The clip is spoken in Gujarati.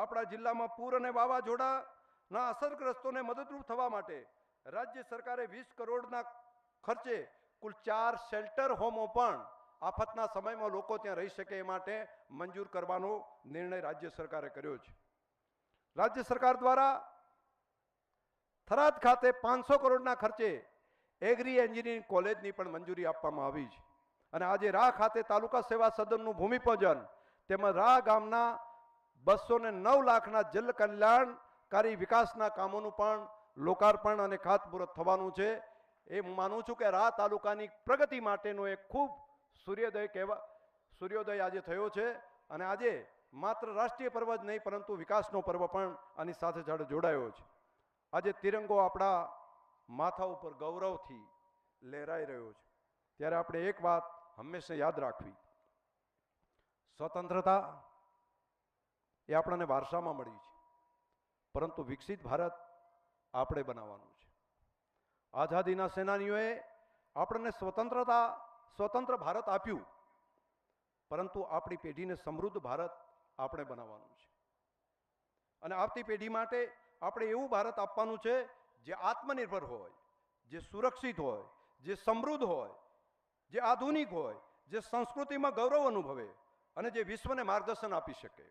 આપણા જિલ્લામાં પૂર અને વાવાઝોડાના અસરગ્રસ્તોને મદદરૂપ થવા માટે રાજ્ય સરકારે 20 કરોડના ખર્ચે કુલ 4 શેલ્ટર હોમો પણ આફતના સમયમાં લોકો ત્યાં રહી શકે એ માટે મંજૂર કરવાનો નિર્ણય રાજ્ય સરકારે કર્યો છે. રાજ્ય સરકાર દ્વારા થરાદ ખાતે 500 કરોડના ખર્ચે એગ્રી એન્જિનિયરિંગ કોલેજની પણ મંજૂરી આપવામાં આવી છે. અને આજે રા ખાતે તાલુકા સેવા સદનનું ભૂમિપૂજન તેમજ રા ગામના 209 લાખના જલ કલ્યાણકારી વિકાસના કામોનું પણ લોકાર્પણ અને ખાતમુહૂર્ત થવાનું છે. એ હું માનું છું કે રા તાલુકાની પ્રગતિ માટેનો એક ખૂબ સૂર્યોદય આજે થયો છે. અને આજે માત્ર રાષ્ટ્રીય પર્વ જ નહીં પરંતુ વિકાસનો પર્વ પણ આની સાથે જોડાયો છે. આજે તિરંગો આપણા માથા ઉપર ગૌરવથી લહેરાઈ રહ્યો છે. ત્યારે આપણે એક વાત હંમેશા યાદ રાખવી, સ્વતંત્રતા એ આપણને વારસામાં મળી છે, પરંતુ વિકસિત ભારત આપણે બનાવવાનું છે. આઝાદીના સેનાનીઓએ આપણને સ્વતંત્ર ભારત આપ્યું, પરંતુ આપણી પેઢીને સમૃદ્ધ ભારત આપણે બનાવવાનું છે. અને આવતી પેઢી માટે આપણે એવું ભારત આપવાનું છે જે આત્મનિર્ભર હોય, જે સુરક્ષિત હોય, જે સમૃદ્ધ હોય, જે આધુનિક હોય, જે સંસ્કૃતિમાં ગૌરવ અનુભવે અને જે વિશ્વને માર્ગદર્શન આપી શકે.